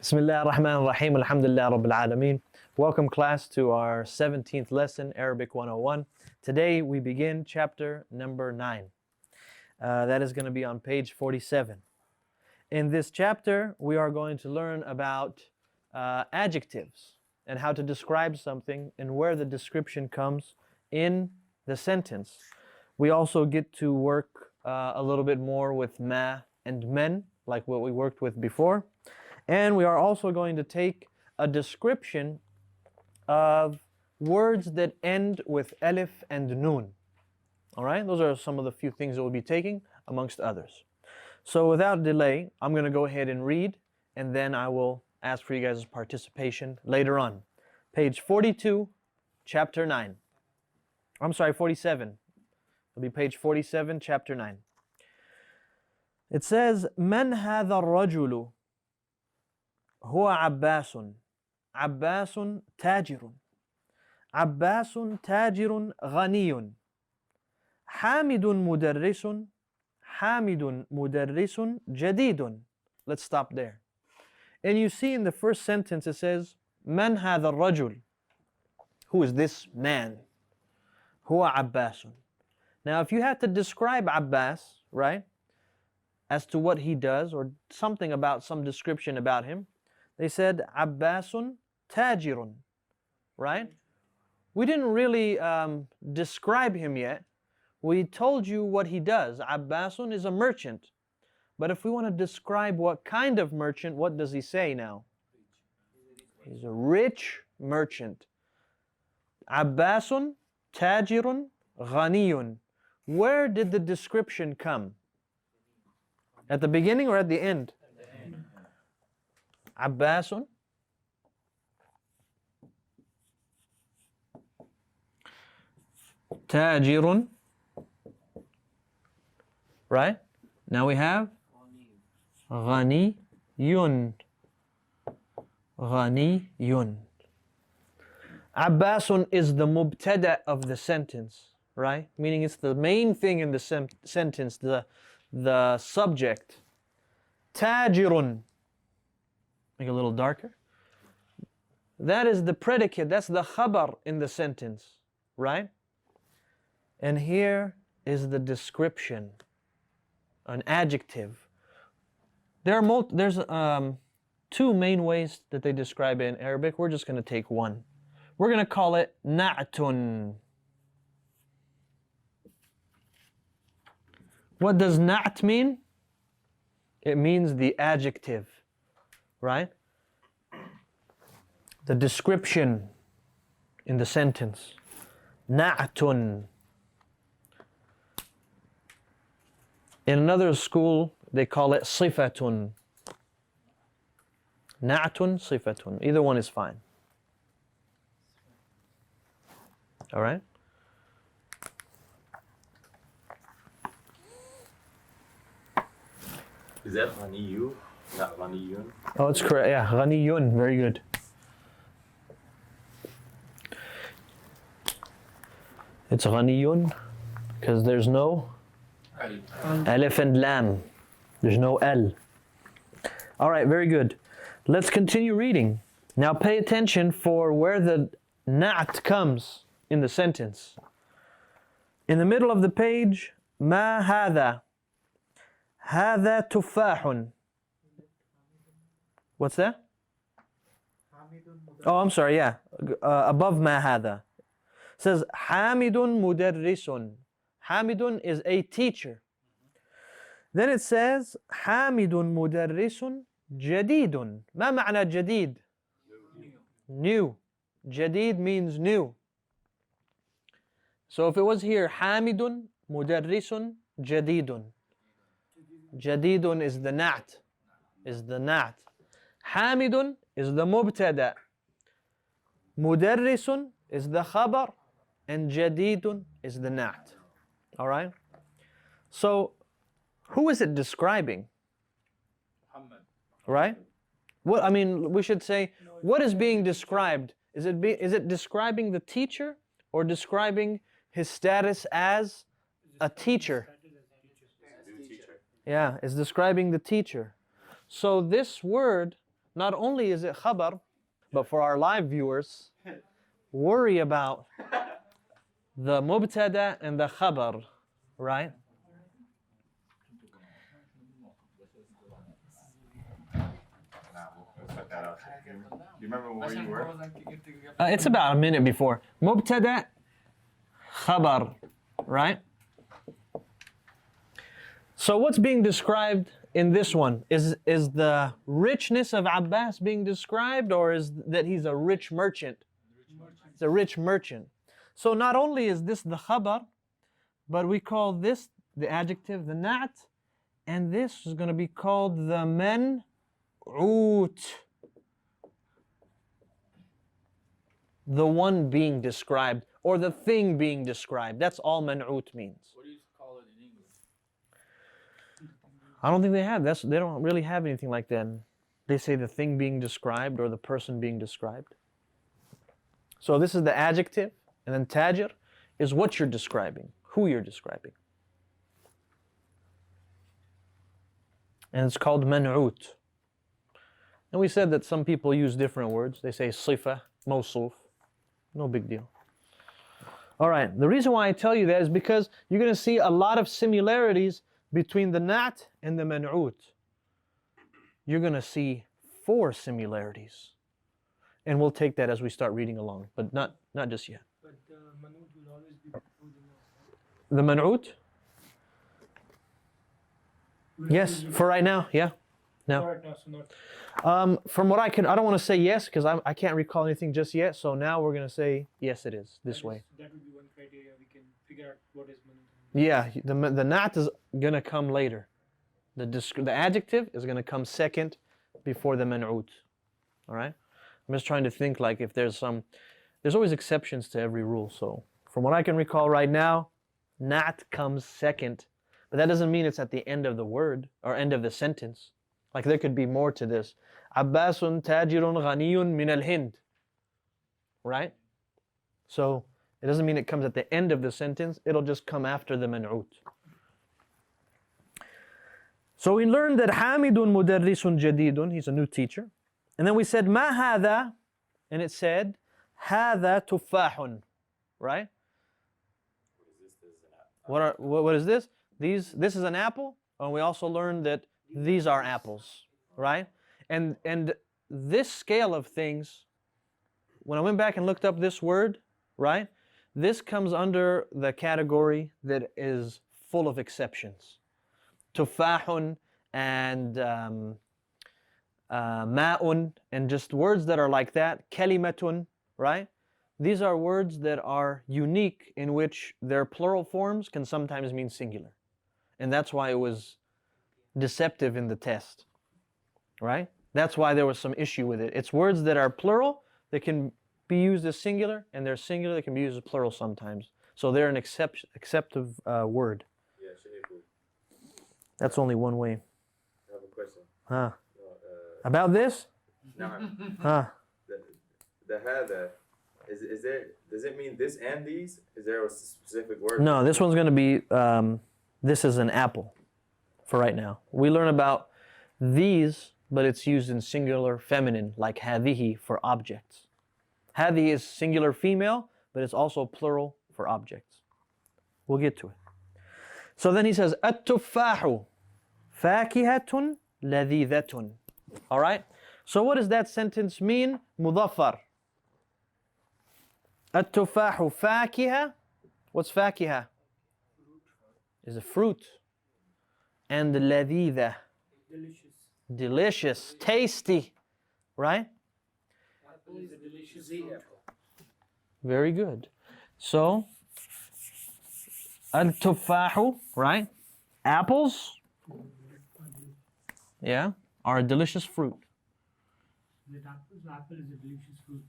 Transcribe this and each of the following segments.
Bismillah ar-Rahman ar-Rahim, alhamdulillah rabbil alameen. Welcome class to our 17th lesson, Arabic 101. Today we begin chapter number 9. That is going to be on page 47. In this chapter we are going to learn about adjectives and how to describe something and where the description comes in the sentence. We also get to work a little bit more with ma and men, like what we worked with before. And we are also going to take a description of words that end with alif and noon. All right, those are some of the few things that we'll be taking amongst others. So without delay, I'm going to go ahead and read, and then I will ask for you guys' participation later on. Page 42, chapter 9. I'm sorry, 47. It'll be page 47, chapter 9. It says, من هذا الرجل هو عباس عباس تاجر عباس تاجر غني حامد مدرس حامد مدرس جديد. Let's stop there. And you see in the first sentence it says من هذا الرجل, who is this man? هو عباس. Now if you had to describe Abbas, right, as to what he does or something about some description about him, they said Abbasun tajirun, right? We didn't really describe him yet. We told you what he does. Abbasun is a merchant. But if we want to describe what kind of merchant, what does he say now? He's a rich merchant. Abbasun tajirun ghaniyun. Where did the description come? At the beginning or at the end? Abbasun Tajirun. Right? Now we have Ghaniyun. Ghaniyun. Abbasun is the mubtada of the sentence, right? Meaning it's the main thing in the sentence, the subject. Tajirun. Make it a little darker. That is the predicate, that's the khabar in the sentence, right? And here is the description, an adjective. There's two main ways that they describe it in Arabic. We're just going to take one. We're going to call it na'tun. What does na't mean? It means the adjective. Right? The description in the sentence. Na'tun. In another school, they call it sifatun. Na'tun, sifatun. Either one is fine. All right? Is that Ghaniyu? Not Ghaniyun? Oh, it's correct. Yeah, Ghaniyun. Very good. It's Ghaniyun because there's no alif and lam. There's no L. All right, very good. Let's continue reading. Now pay attention for where the na'at comes in the sentence. In the middle of the page, ma hadha. Hadha tuffahun. What's that? Oh, I'm sorry, yeah. Above ma hadha. It says, Hamidun mudarrisun. Hamidun is a teacher. Then it says, Hamidun mudarrisun jadidun. Ma ma'na jadid? New. Jadid means new. So if it was here, Hamidun mudarrisun jadidun. Jadidun is the na'at. Is the na'at. Hamidun is the mubtada. Mudarrisun is the khabar. And jadidun is the na'at. Alright? So, who is it describing? Muhammad. Right? What, I mean, we should say, what is being described? Is it describing the teacher or describing his status as a teacher? Yeah, it's describing the teacher. So this word not only is it khabar, but for our live viewers, worry about the mubtada and the khabar, right? You remember where you were? It's about a minute before. Mubtada, khabar, right? So what's being described in this one? Is the richness of Abbas being described, or is that he's a rich merchant? He's a rich merchant. So not only is this the khabar, but we call this the adjective, the na'at, and this is going to be called the man'ut. The one being described, or the thing being described. That's all man'ut means. What do you call it in English? I don't think they have. They don't really have anything like that. They say the thing being described or the person being described. So this is the adjective, and then tajir is what you're describing, who you're describing. And it's called man'ut. And we said that some people use different words. They say sifa, mawsuf. No big deal. All right, the reason why I tell you that is because you're going to see a lot of similarities between the na'at and the man'ut. You're going to see 4 similarities. And we'll take that as we start reading along, but not just yet. But the man'ut will always be before the The man'ut? noun. Yes, for right now, yeah. No. Right now, so not. From what I don't want to say yes because I can't recall anything just yet. So now we're going to say yes, it is this way. That would be one criteria we can figure out what is man'ut. Yeah, the na'at is going to come later. The adjective is going to come second before the man'ut. All right? I'm just trying to think like if there's always exceptions to every rule. So from what I can recall right now, na'at comes second. But that doesn't mean it's at the end of the word or end of the sentence. Like there could be more to this. Abbasun tajirun ghaniyun min al-Hind. Right? So it doesn't mean it comes at the end of the sentence. It'll just come after the man'ut. So we learned that Hamidun mudarrisun jadidun. He's a new teacher. And then we said ma hadha, and it said hadha tuffahun. Right? What is this? This is an apple. And we also learned that these are apples, right? And this scale of things, when I went back and looked up this word, right? This comes under the category that is full of exceptions. Tufahun and ma'un, and just words that are like that. Kalimatun, right? These are words that are unique in which their plural forms can sometimes mean singular. And that's why it was deceptive in the test, right? That's why there was some issue with it. It's words that are plural that can be used as singular, and they're singular that can be used as plural sometimes. So they're an acceptive word. Yeah, Shaykh. That's only one way. I have a question. Huh? No, About this? no, Huh? the hadha, does it mean this and these? Is there a specific word? No, this one's going to be, this is an apple for right now. We learn about these, but it's used in singular feminine, like hadihi for objects. Hadihi is singular female, but it's also plural for objects. We'll get to it. So then he says, at-tuffahu fakihatun ladhidatun. All right? So what does that sentence mean? Mudaffar. At-tuffahu fakiha. What's fakiha? Is a fruit. And ladhida. Delicious. Delicious, tasty, right? Apple is a delicious fruit. Very good. So, al-tuffahu, right? Apples, yeah, are a delicious fruit. Apple is a delicious fruit.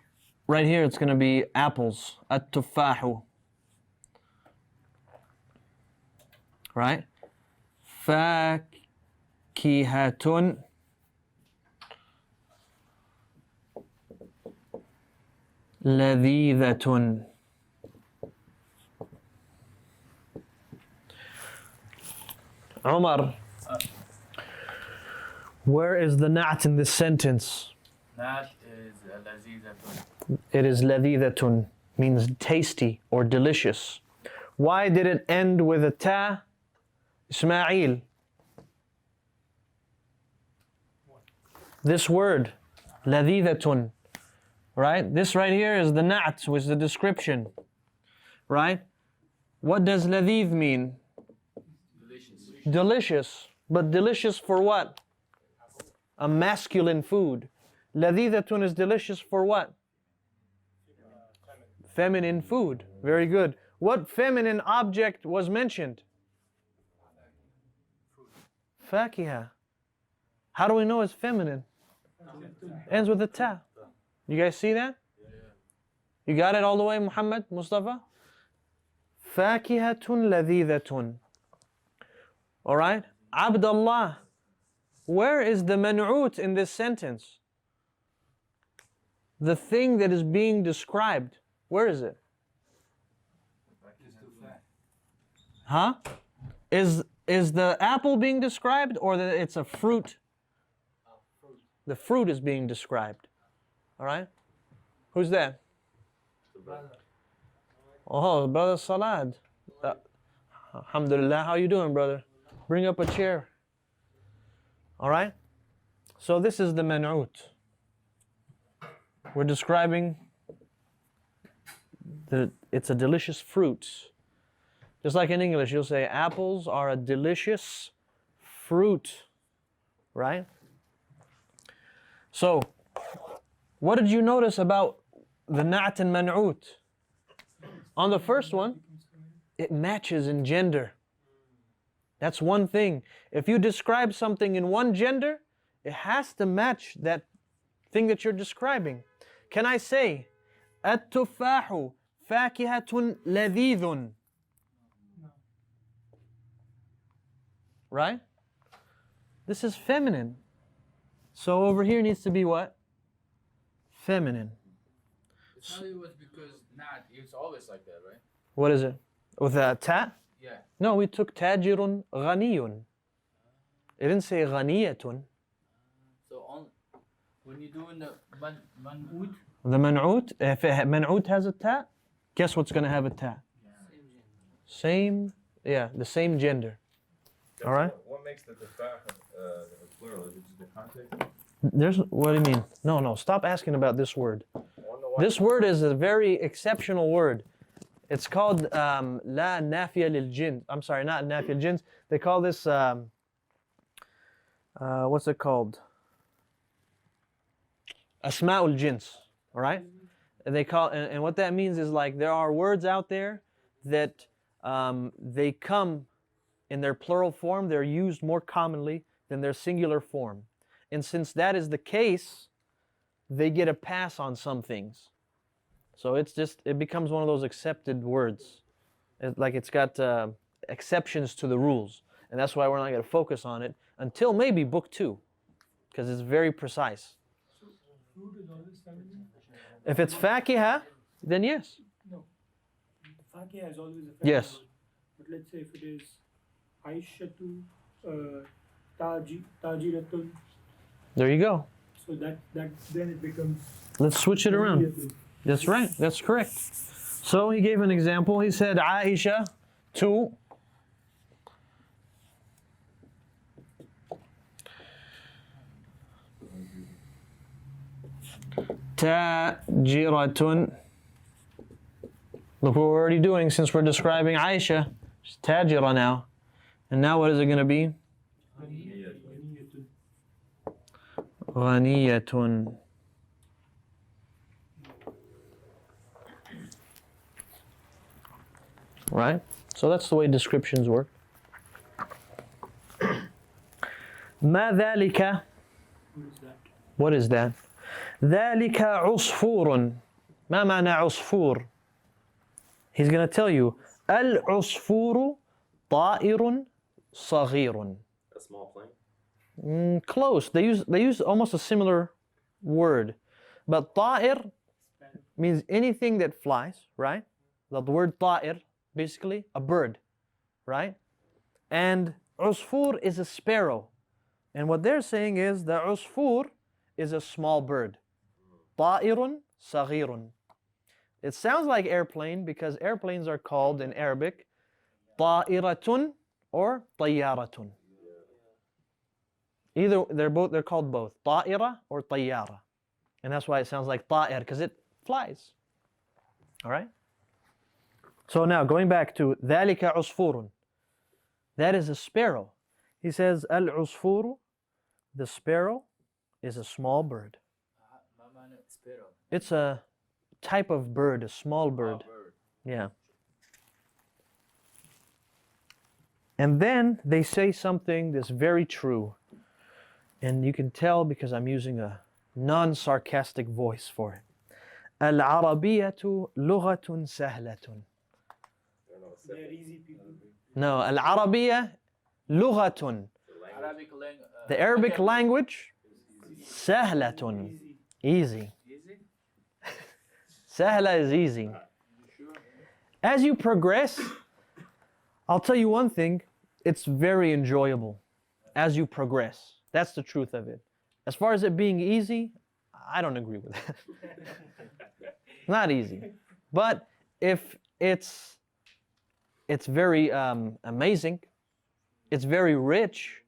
Right here, it's going to be apples, at-tuffahu, right? Fakihatun. Ladhidatun. Umar, where is the na'at in this sentence? That is lazizatun. It is ladhidatun, means tasty or delicious. Why did it end with a ta? Ismail. This word, ladhidatun, right? This right here is the na'at, which is the description, right? What does ladhid mean? Delicious. Delicious. But delicious for what? A masculine food. Ladhidatun is delicious for what? Feminine food. Very good. What feminine object was mentioned? Fakiha. How do we know it's feminine? Ends with a ta. You guys see that? You got it all the way, Muhammad, Mustafa? Fakihatun ladhidatun. All right? Abdullah. Where is the man'ut in this sentence? The thing that is being described. Where is it? Huh? Is the apple being described, or that it's a fruit? The fruit is being described. All right? Who's that? Oh, brother Salad. Alhamdulillah. How you doing, brother? Bring up a chair. All right? So this is the man'ut. We're describing it's a delicious fruit. Just like in English, you'll say apples are a delicious fruit, right? So, what did you notice about the na'at and man'ut? On the first one, it matches in gender. That's one thing. If you describe something in one gender, it has to match that thing that you're describing. Can I say, التفاح فاكهة لذيذ? Right? This is feminine. So over here needs to be what? Feminine. It's probably was because not. It's always like that, right? What is it? With a ta? Yeah. No, we took tajirun ghaniyun. It didn't say ghaniyatun. So on when you're doing the man'ut, The man'ut, if man'ut has a ta, guess what's going to have a ta? Same, the same gender. All right? What makes the plural? Is it just the context? What do you mean? No, stop asking about this word. This word is a very exceptional word. It's called la nafiya lil jins. I'm sorry, not nafiya lil jins. They call this, what's it called? Asma'ul jins. All right? And they call, and what that means is like there are words out there that they come in their plural form, they're used more commonly than their singular form. And since that is the case, they get a pass on some things. So it becomes one of those accepted words. It's got exceptions to the rules. And that's why we're not going to focus on it until maybe book 2, because it's very precise. So fruit is always feminine? If it's fakiha, then yes. No. Fakiha is always a feminine Yes. word. But let's say if it is Aishatu, Tajiratun, There you go. so that then it becomes Let's switch it around. Tajiratun. That's right. That's correct. So he gave an example. He said, Aisha to Tajiratun. Look what we're already doing since we're describing Aisha. She's Tajira now. And now what is it going to be? Ghaniyatun. Right? So that's the way descriptions work. ما ذلك? What is that? What is that? ذلك عصفور. ما معنى عصفور? He's going to tell you. العصفور طائر صغير. A small plane? Close. They use almost a similar word. But طائر means anything that flies, right? The word طائر, basically a bird, right? And عصفور is a sparrow. And what they're saying is the عصفور is a small bird. طائر صغير. It sounds like airplane because airplanes are called in Arabic طائرة or طيارة. Either they're called both طائرة or طيارة. And that's why it sounds like طائر because it flies. All right? So now going back to ذلك عصفور. That is a sparrow. He says العصفور, the sparrow is a small bird. ما معنى sparrow؟ It's a type of bird, a small bird. Yeah. And then they say something that's very true. And you can tell because I'm using a non-sarcastic voice for it. العربية لغة سهلة. They're easy people. No, العربية لغة. Arabic language. The Arabic language, سهلة. Easy. Easy? Sahla is easy. Sure. As you progress, I'll tell you one thing, it's very enjoyable as you progress. That's the truth of it. As far as it being easy, I don't agree with that. Not easy. But if it's very amazing, it's very rich,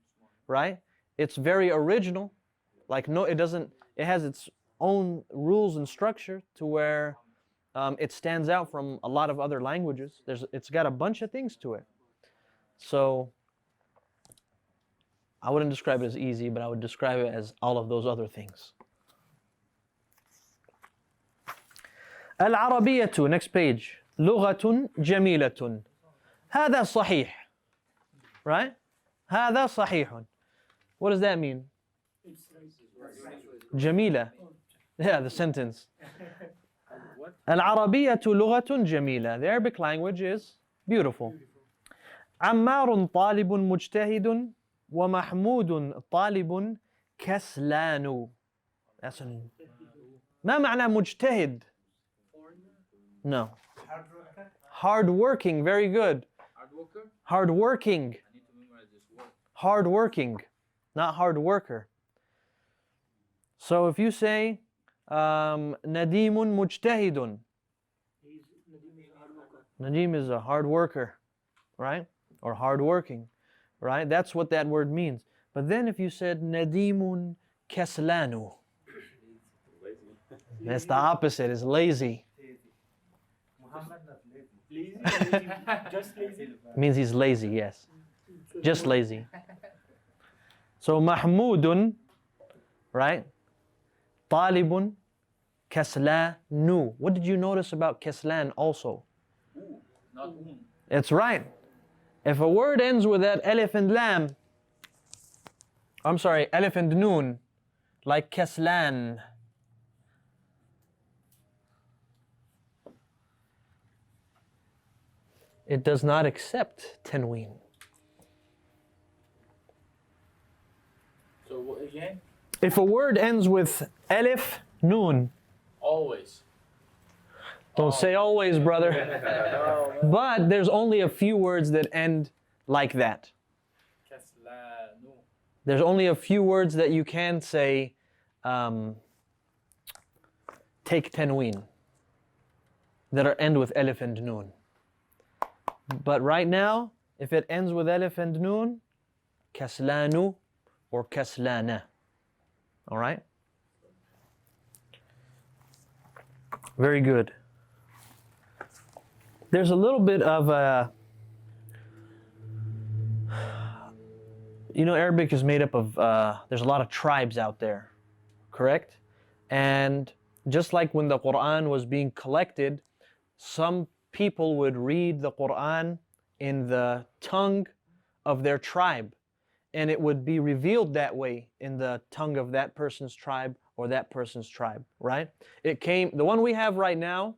right? It's very original. Like no, it has its own rules and structure to where it stands out from a lot of other languages. It's got a bunch of things to it. So I wouldn't describe it as easy, but I would describe it as all of those other things. العربية, next page. لغة جميلة. هذا صحيح. Right? هذا صحيح. What does that mean? جميلة. Yeah, the sentence. العربية لغة جميلة. The Arabic language is beautiful. عمار طالب مجتهد ومحمود طالب كسلان. That's ما معنى مجتهد? No. Hard working, very good. Hard worker? Hard working. I need to memorize this word. Hard working, not hard worker. So if you say نديم مجتهد, Nadim is a hard worker, right? Or hard working, right? That's what that word means. But then if you said Nadimun Kaslanu, that's the opposite, is lazy. Lazy, just lazy. Means he's lazy, yes. Just lazy. So Mahmudun, right? Talibun Kaslanu. What did you notice about Kaslan also? Ooh, not un. It's right. If a word ends with that alif and lam, I'm sorry, alif and noon, like Kaslan, it does not accept tanween. So what again? If a word ends with alif, noon, Always. don't say always, brother. But there's only a few words that end like that. Kaslanu. There's only a few words that you can say take tanween that are end with alif and noon. But right now, if it ends with alif and noon, kaslanu or kaslana. All right? Very good. There's a little bit of Arabic is made up of, there's a lot of tribes out there, correct? And just like when the Quran was being collected, some people would read the Quran in the tongue of their tribe, and it would be revealed that way in the tongue of that person's tribe or that person's tribe, right? The one we have right now,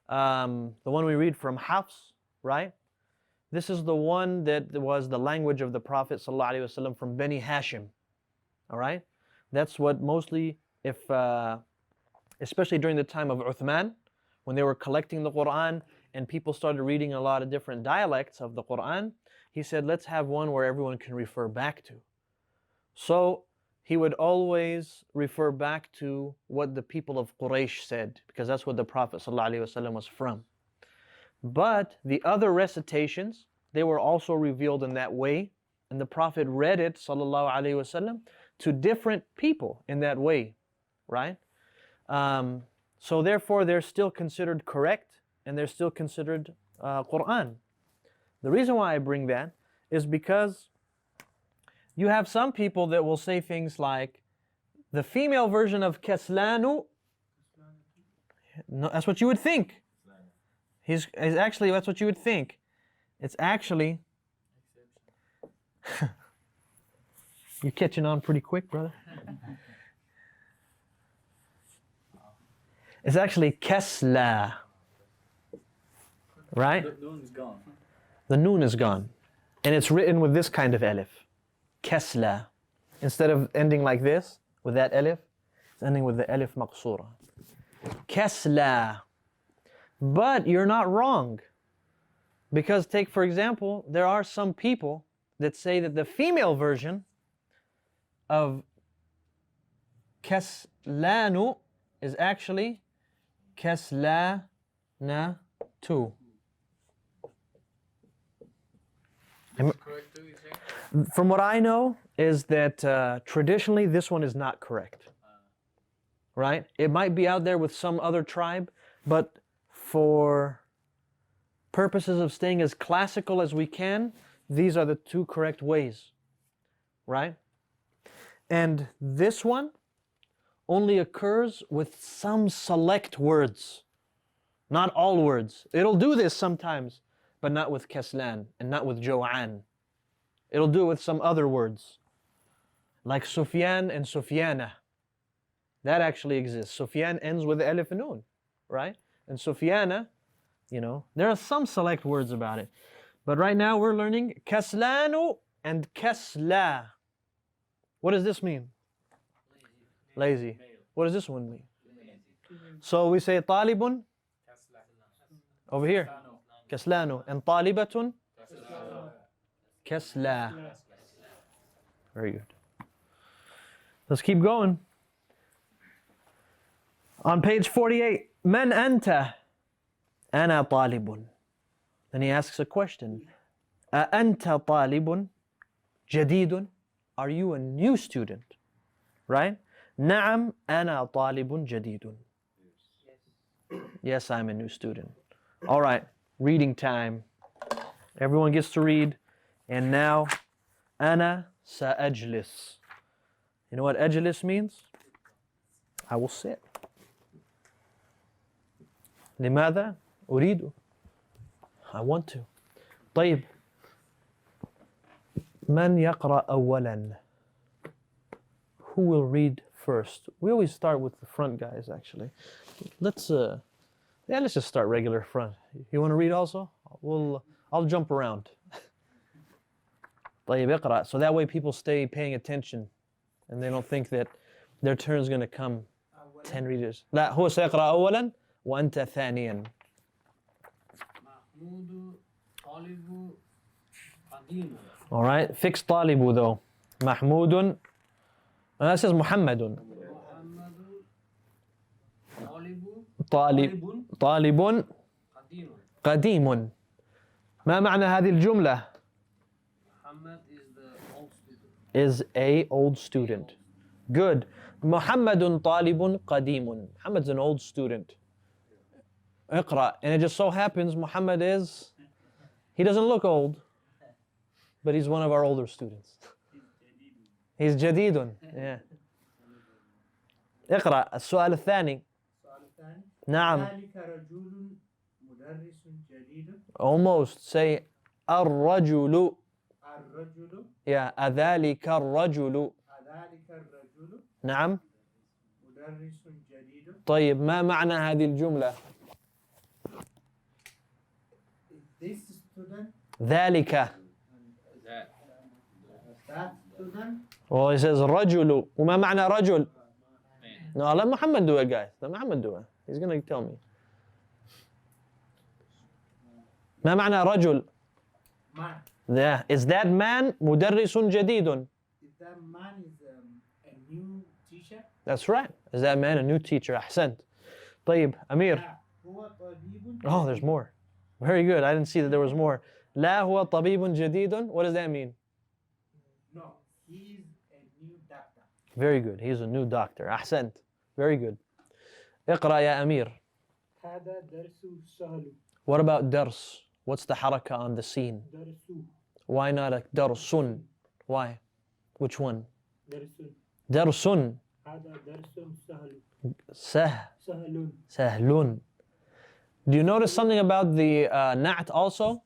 the one we read from Hafs, right? This is the one that was the language of the Prophet ﷺ from Bani Hashim, all right? That's what mostly, especially during the time of Uthman, when they were collecting the Quran and people started reading a lot of different dialects of the Quran, he said, let's have one where everyone can refer back to. So he would always refer back to what the people of Quraysh said, because that's what the Prophet ﷺ was from. But the other recitations, they were also revealed in that way, and the Prophet read it ﷺ to different people in that way, right? So therefore, they're still considered correct, and they're still considered Quran. The reason why I bring that is because you have some people that will say things like, the female version of Kaslanu, no, that's what you would think. He's actually, that's what you would think. It's actually, you're catching on pretty quick, brother. It's actually Kasla, right? The noon is gone. The noon is gone. And it's written with this kind of alif. Kasla. Instead of ending like this, with that alif, it's ending with the alif maqsura. Kasla. But you're not wrong. Because take, for example, there are some people that say that the female version of Kaslanu is actually Kaslana tu. Correct too, you say? From what I know is that traditionally this one is not correct. Right? It might be out there with some other tribe, but for purposes of staying as classical as we can, these are the two correct ways. Right? And this one only occurs with some select words. Not all words. It'll do this sometimes, but not with Kaslan and not with Jo'an. It'll do it with some other words. Like Sufyan and Sufyana. That actually exists. Sufyan ends with alif and noon, right? And Sufyana, you know, there are some select words about it. But right now we're learning Kaslanu and Kasla. What does this mean? Lazy. What does this one mean? So we say talibun over here. Kaslanu. And talibatun? Kasla. Very good. Let's keep going. On page 48, Man anta? Ana talibun. Then he asks a question. A anta talibun jadidun? Are you a new student? Right? Na'am ana talibun jadidun. Yes, I'm a new student. All right, reading time. Everyone gets to read. And now, ana sa'ajlis. You know what ajlis means? I will sit. لماذا؟ أريد. I want to. طيب. من يقرأ أولاً? Who will read first? We always start with the front guys, actually. Let's just start regular front. You want to read also? I'll jump around. طيب اقرأ. So that way people stay paying attention and they don't think that their turn is going to come 10 readers. لا هو سيقرأ أولاً وأنت ثانياً. محمود طالب قديم. All right, fix طالب though. محمود. That says محمد. محمد طالب قديم. قديم. ما معنى هذه الجملة؟ Muhammad is the old student. Is a old student. Good. محمد طالب قديم. Muhammad's an old student. اقرأ. And it just so happens Muhammad he doesn't look old, but he's one of our older students. He's جديد. Yeah. اقرأ السؤال الثاني. السؤال الثاني. نعم. ذلك رجل مدرس جديد. Almost. Say الرجل. الرجل. Yeah. أذلك الرجل. ذلك الرجل. نعم. مدرس جديد. طيب ما معنى هذه الجملة؟ This student. ذلك. That student. Well, he says رجل. وما معنى رجل؟ No, let Muhammad do it, guys. Let Muhammad do it. He's going to tell me. ما معنى رجل؟ Man. Yeah. Is that man مدرس جديد؟ Is that man is a new teacher. That's right. Is that man a new teacher? أحسنت. طيب أمير. لا هو طبيب. Oh, there's more. Very good. I didn't see that there was more. لا هو طبيب جديد. What does that mean? No, he is a new doctor. Very good. He's a new doctor. أحسنت. Very good. اقرأ يا أمير. هذا درس سهل. What about درس? What's the حركة on the scene? درس. Why not a درس? Why? Which one? درس. درس. هذا درس سهل. سهل. سهل. سهل. Do you notice something about the na'at also?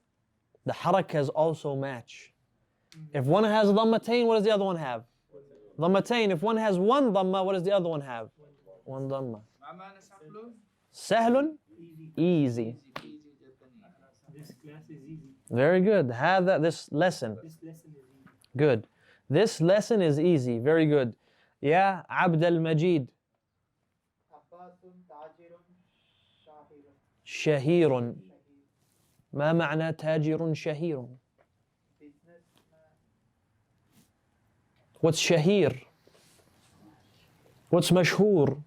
The harakas also match. If one has dhammatain, what does the other one have? Dhammatain. If one has one dhamma, what does the other one have? One dhamma. Sahlun? Easy. This class is easy. Very good. This lesson. This lesson is easy. Good. This lesson is easy. Very good. Ya Abd al-Majid. شهير. ما معنى تاجر شهير? What's شهير? What's مشهور?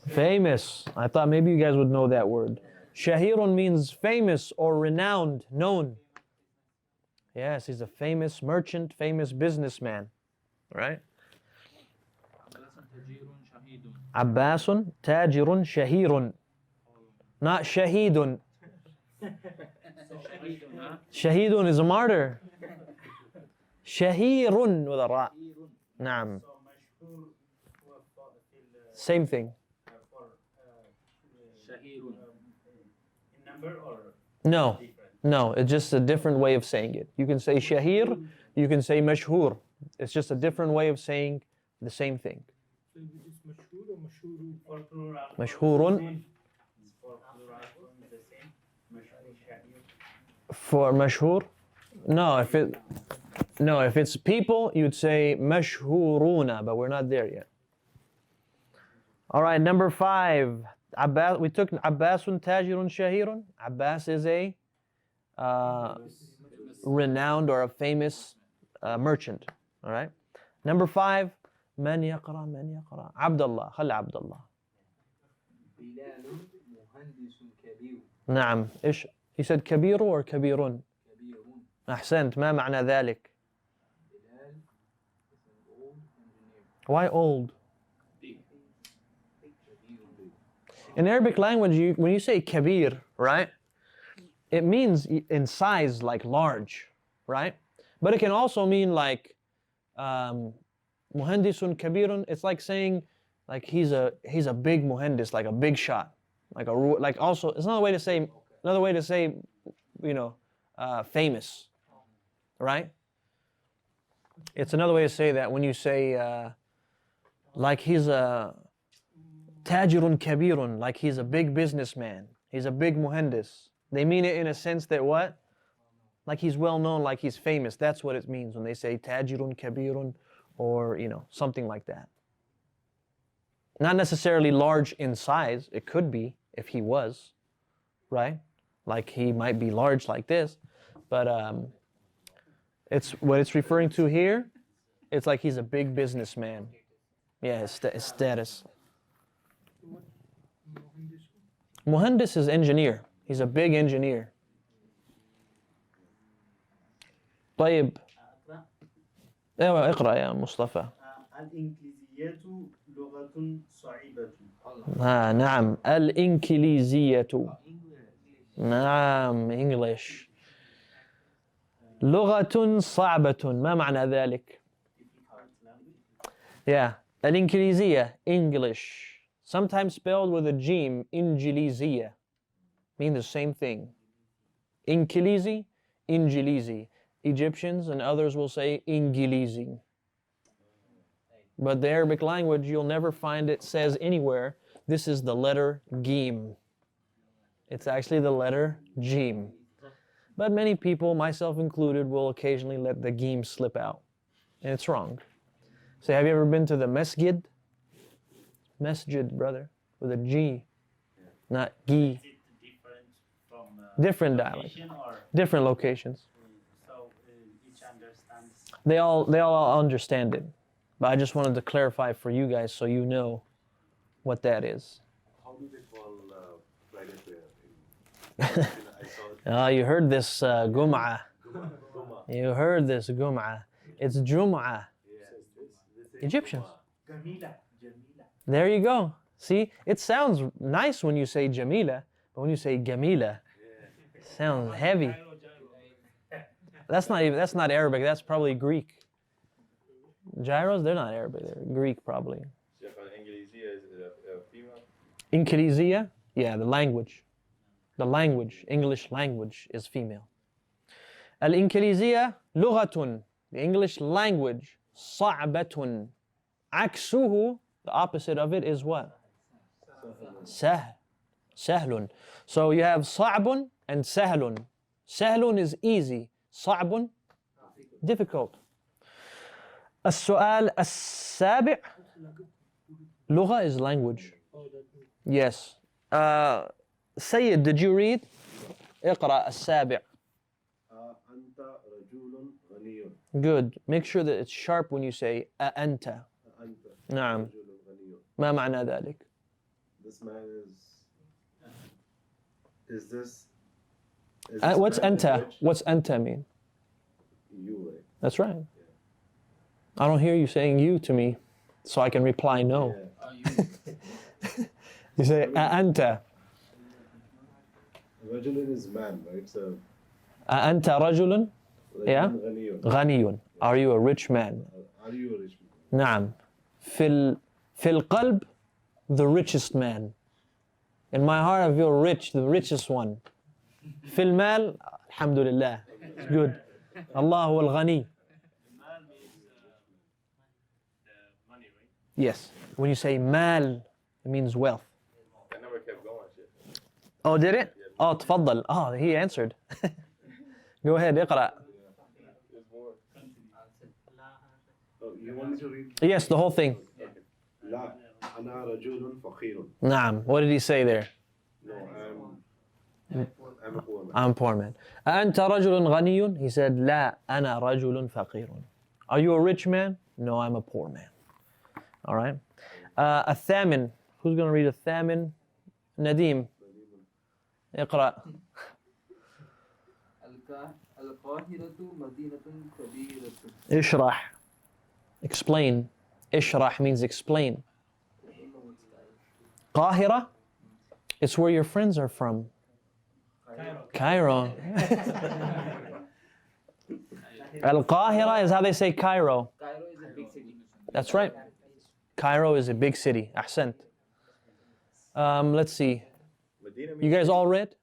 Famous. I thought maybe you guys would know that word. شهير means famous or renowned, known. Yes, he's a famous merchant, famous businessman. Right? عباس تاجر شهير. Not shahidun. Shahidun is a martyr. Shahirun with a ra. Naam. Same thing. No, it's just a different way of saying it. You can say shahir, you can say mashhur. It's just a different way of saying the same thing. Mashhurun. For mashhur? No, if it's people, you'd say mashhuruna, but we're not there yet. All right, number 5. Abbas, we took Abbasun tajirun shahirun. Abbas is a renowned or a famous merchant. All right. Number 5. من يقرأ Abdullah. خلي Abdullah. بلال مهندس كبير. نعم. إيش؟ He said كبير or كبيرون? كبير. أحسنت. ما معنى ذلك? بلال is an old engineer. Why old? In Arabic language, when you say kabir, right? It means in size like large, right? But it can also mean like muhandisun kabirun. It's like saying like he's a big muhandis, like a big shot, like also it's another way to say famous, right? It's another way to say that when you say like he's a tajirun kabirun, like he's a big businessman, he's a big muhandis. They mean it in a sense that what? Like he's well known, like he's famous. That's what it means when they say tajirun kabirun, or something like that. Not necessarily large in size. It could be if he was, right? Like he might be large like this, but it's what it's referring to here. It's like he's a big businessman. Yeah, his status. Muhandis is engineer. He's a big engineer. طيب. ايوه اقرأ يا مصطفى. الإنجليزية لغة صعبة. نعم الإنكليزية. نعم English. لغة صعبة. ما معنى ذلك؟ Yeah. الإنكليزية English. Sometimes spelled with a jim, إنجليزية. Mean the same thing. Inkilizi, Injilizi. Egyptians and others will say Ingilizi. But the Arabic language, you'll never find it says anywhere, this is the letter Gim. It's actually the letter Jim. But many people, myself included, will occasionally let the Gim slip out. And it's wrong. So have you ever been to the masjid? Masjid, brother, with a G, not Gi. Different dialect, different locations. So each understands. They all understand it. But I just wanted to clarify for you guys so you know what that is. How do they call Friday prayer? I saw it. You heard this Gum'ah. Guma. You heard this Gum'ah. It's Jum'ah. They say Egyptians. Guma. Jamila. There you go. See, it sounds nice when you say Jamila, but when you say Gamila, it sounds heavy. That's not Arabic, that's probably Greek. Gyros, they're not Arabic, they're Greek probably. Sheikh, Ingilizia is female? Inklizia, yeah, the language. The language, English language is female. Al-Inklizia لغة, the English language, صعبة. عكسه, the opposite of it is what? Sahl. Sahlun. So you have صعب and sahlun. Sahlun is easy. صعب difficult. السؤال السابع. لغة is language. Yes. Sayyid, did you read? اقرأ السابع. أنت رجل غني. Good. Make sure that it's sharp when you say أنت. أنت نعم. رجل غني. ما معنى ذلك? This man is this? What's man أنت? rich? What's أنت mean? You, right? That's right. I don't hear you saying you to me, so I can reply no. Yeah. Are you? You say أنت. Rajulun is man, right? So أنت رجل Yeah. غني. غني. Are you a rich man? Are you a rich man? نعم. في القلب, the richest man. In my heart, I feel rich, the richest one. في المال, الحمد لله. It's good. Allah هو الغني. Yes. When you say mal, it means wealth. I never kept going, shit. Oh, did it? Oh, تفضل. Oh, he answered. Go ahead, اقرأ. There's more. Oh, you want me to read? Yes, the whole thing. لا أنا رجل فقير. نعم. What did he say there? No, I'm a poor man. I'm poor man. أنت رجل غني? He said, لا أنا رجل فقير. Are you a rich man? No, I'm a poor man. All right. الثامن. Who's going to read الثامن? Nadim. اقرأ. القاهرة مدينة كبيرة. اشرح. Explain. اشرح means explain. قاهرة? It's where your friends are from. Cairo. Al-Qahira is how they say Cairo. Cairo is a big city. That's right. Cairo is a big city. Ahsant. Let's see. Medina You guys all read?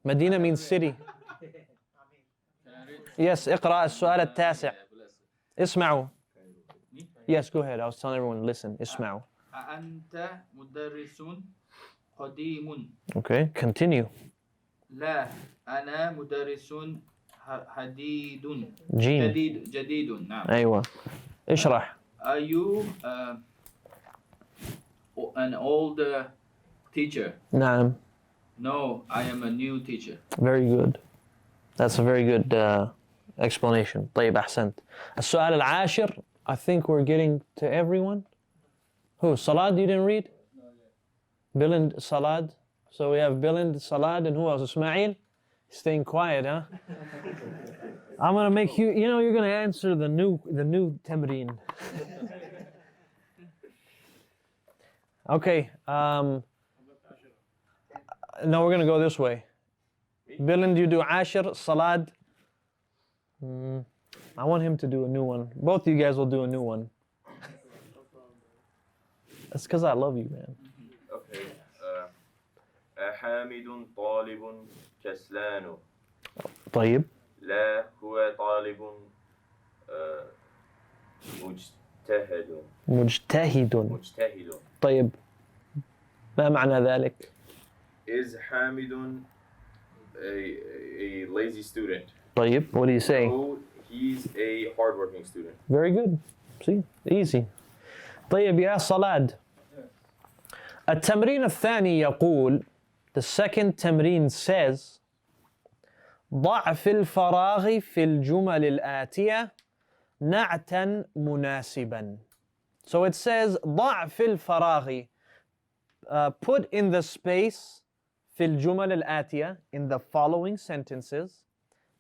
Medina means city. Yes, اقرأ السؤال التاسع. اسمعوا. Yes, go ahead. I was telling everyone, listen. اسمعوا. أأنت مدرس قديم؟ Okay, continue. لا أنا مدرس حديد. جيم. جديد نعم. أيوة. اشرح. Are you an old teacher? نعم. No, I am a new teacher. Very good. That's a very good explanation. طيب أحسنت. السؤال العاشر. I think we're getting to everyone. Who? Salad, you didn't read? Bilind, Salad. So we have Bilind, Salad, and who else? Ismail? Staying quiet, huh? I'm gonna make you. You know, you're gonna answer the new Tamreen. Okay. No, we're gonna go this way. Bilind, you do Ashir, Salad. I want him to do a new one. Both of you guys will do a new one. That's because I love you, man. Okay. حامد طالب كسلان. طيب. لا هو طالب مجتهد. مجتهد. طيب. ما معنى ذلك؟ Is Hamidun a lazy student? طيب. What do you say? No, he's a hardworking student. Very good. See? Easy. طيب يا صلاد. التمرين الثاني يقول, the second تمرين says, ضع في الفراغ في الجمل الآتية نعتا مناسبا. So it says ضع في الفراغ, put in the space في الجمل الآتية, in the following sentences,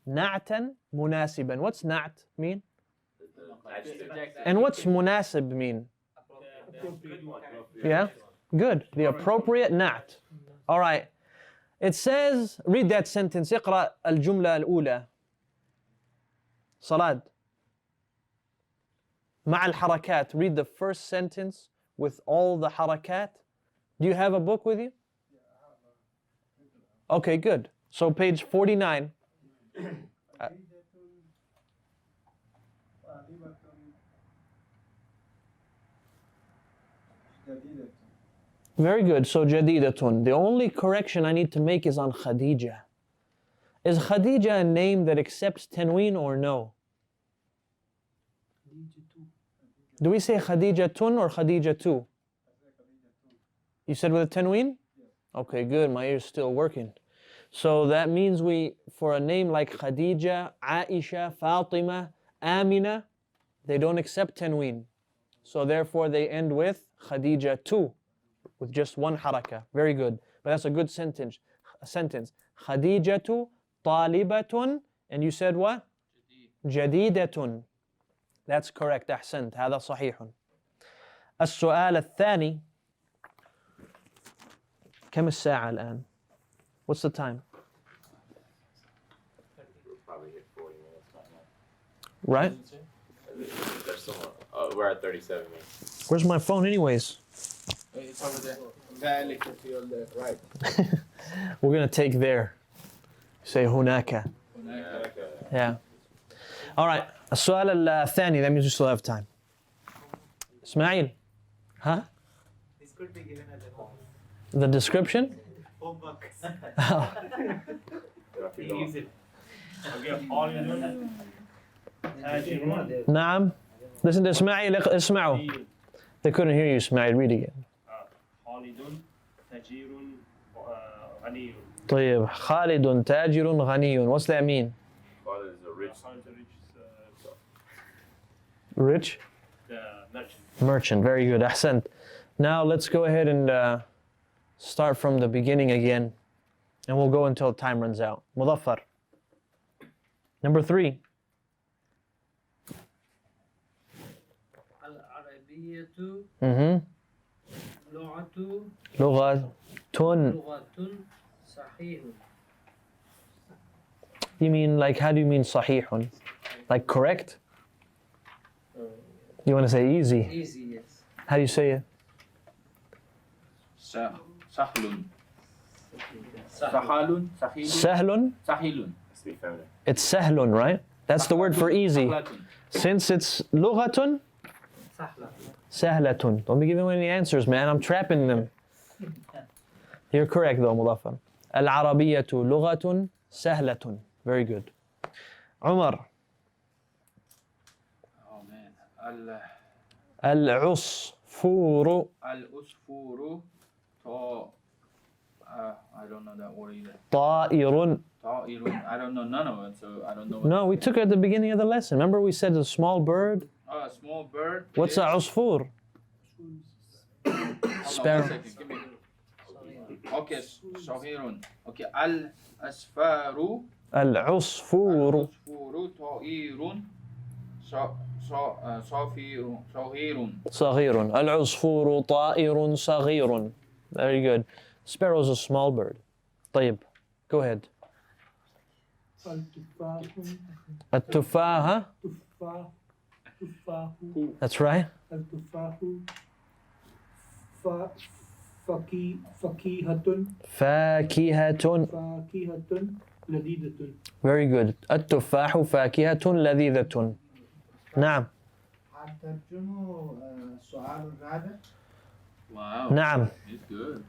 نعتا مناسبا. What's نعت mean? And what's مناسب mean? Yeah, good. The appropriate نعت. All right. It says, read that sentence. اقرأ الجملة الأولى. صلاد. مع الحركات. Read the first sentence with all the حركات. Do you have a book with you? Okay, good. So page 49. Very good. So jadidatun. The only correction I need to make is on Khadija. Is Khadija a name that accepts tanween or no? Do we say Khadijatun or Khadijatu? You said with a tanween? Okay, good. My ear's still working. So that means for a name like Khadija, Aisha, Fatima, Amina, they don't accept tanween. So therefore they end with Khadijatu, with just one haraka. Very good. But that's a good sentence. Khadijatu talibatun, and you said what? Jadidatun. That's correct. أحسنت. هذا صحيح. السؤال الثاني. كم الساعة الآن? What's the time? We'll probably hit 40 minutes by now. Right? There's someone. Oh, we're at 37 minutes. Where's my phone anyways? It's over there. Dialects to your right. We're gonna take there. Say هناك. Yeah. All right. السؤال الثاني. That means we still have time. Ismail. Huh? This could be given as a homework. The description? Homework. He leaves it. نعم. Listen to Ismail. اسمعوا. They couldn't hear you, Ismail. Read again. خالد تاجر غني. طيب. خالد تاجر غني. What's that mean? Father is a rich. خالد Rich? the merchant. Merchant. Very good. أحسنت. Now let's go ahead and start from the beginning again. And we'll go until time runs out. مظفر. Number 3. العربية لغة صحيح. You mean like, how do you mean صحيح? Like correct? You want to say easy? Easy, yes. How do you say it? سهل. سهل. سهل. سهل. Speak feminine. It's sahlun, right? That's the word for easy. Since it's لغة سهلة. Don't be giving me any answers, man. I'm trapping them. You're correct though, مضافر. العربية لغة سهلة. Very good. عمر. Oh man. العصفور. العصفور I don't know that word either. طائر. طائر. I don't know none of it, so I don't know. No, we took it at the beginning of the lesson. Remember we said a small bird? A small bird. What's a عصفور? Sparrow. Give me. Okay, صغير. Okay, الأسفار. العصفور. العصفور طائر. صغير. صغير. العصفور طائر صغير. Very good. Sparrow's a small bird. طيب. Go ahead. التفاحة. That's right. التفاح فاكهة. لذيذة. Very good. التفاح فاكهة لذيذة. نعم. ترجمه السؤال الرابع. Wow. نعم. He's good.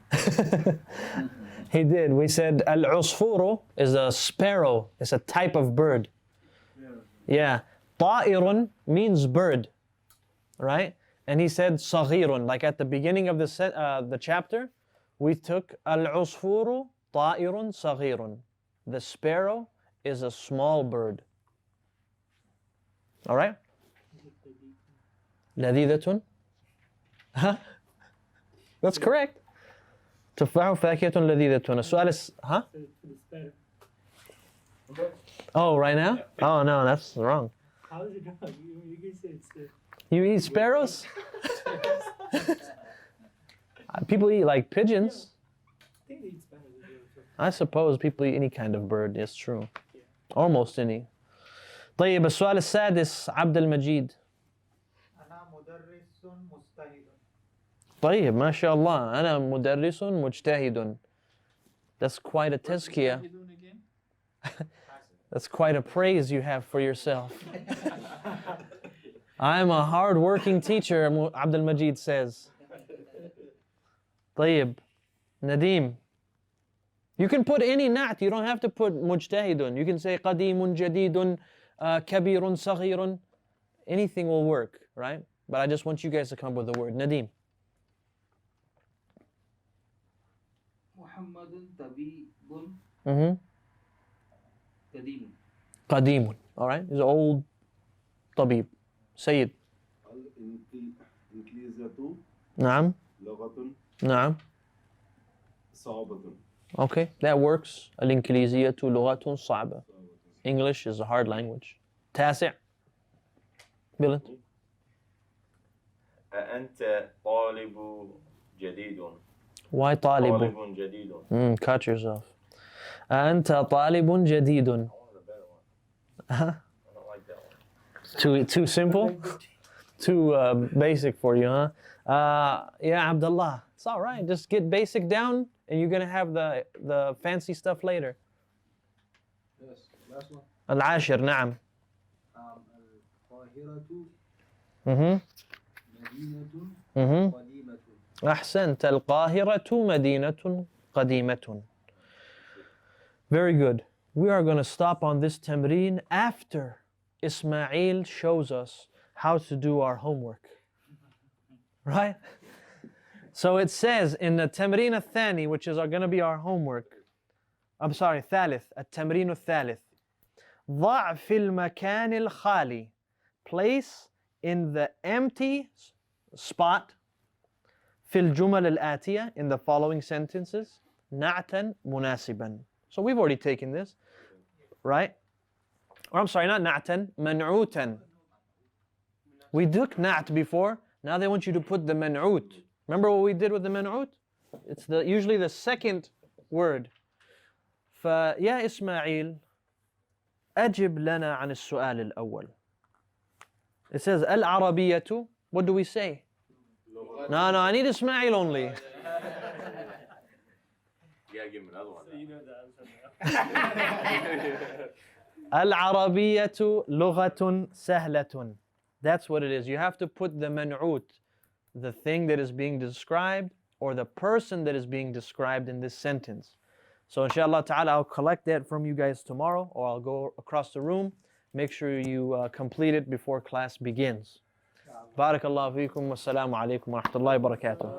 He did. We said العصفور is a sparrow. It's a type of bird. Yeah. طائر means bird. Right? And he said صغير. Like at the beginning of the chapter, we took العصفور طائر صغير. The sparrow is a small bird. All right? لذيذة. ها؟ That's correct. تفاح فاكهة لذيذة. السؤال ها؟ For the sparrow. Oh, right now? Oh no, that's wrong. How is it wrong? You can say it's the. You eat sparrows? People eat like pigeons. I think they eat sparrows as well. So. I suppose people eat any kind of bird. It's true. Almost any. طيب السؤال السادس عبد المجيد. أنا مدرس مجتهد. طيب ما شاء الله أنا مدرس مجتهد. That's quite a tazkiyah. That's quite a praise you have for yourself. I'm a hard-working teacher, Abdul Majid says. طيب Nadim. You can put any na'at. You don't have to put mujtahidun. You can say قديم جديد كبير صغير. Anything will work, right? But I just want you guys to come up with the word. Nadim. محمد طبيب Mm-hmm. قديم. قديم. All right. He's an old طبيب. Sayyid. الإنجليزية نعم. لغة نعم. صعبة. Okay, that works. الإنجليزية لغة صعبة. English is a hard language. تاسع. Billent. أنت طالب جديد. Why طالب? طالب جديد. Cut yourself. أنت طالب جديد. I want a better one. I don't like that one. Too simple? Too basic for you, huh? Yeah, Abdullah. It's all right. Just get basic down, and you're gonna have the fancy stuff later. Yes, last one. العاشر نعم. القاهرة مدينة قديمة. أحسنت. القاهرة مدينة قديمة. Very good. We are going to stop on this tamreen after Ismail shows us how to do our homework. Right? So it says in the tamreen الثاني, which is going to be our homework. I'm sorry, ثالث. التمرين الثالث. ضع في المكان الخالي. Place in the empty spot في الجمل الآتية, in the following sentences, نعتا مناسبا. So we've already taken this, right? Or I'm sorry, not نعتا, منعوتا. We took نعت before. Now they want you to put the منعوت. Remember what we did with the منعوت? It's usually the second word. فيا إسماعيل أجب لنا عن السؤال الأول. It says العربية. What do we say? No, I need Ismail only. You gotta give him another one. So you know the answer now. العربية لغة سهلة. That's what it is. You have to put the man'ut, the thing that is being described, or the person that is being described in this sentence. So inshallah ta'ala, I'll collect that from you guys tomorrow, or I'll go across the room. Make sure you complete it before class begins. Barakallahu feekum. Wassalamu alaikum wa rahmatullahi wa barakatuh.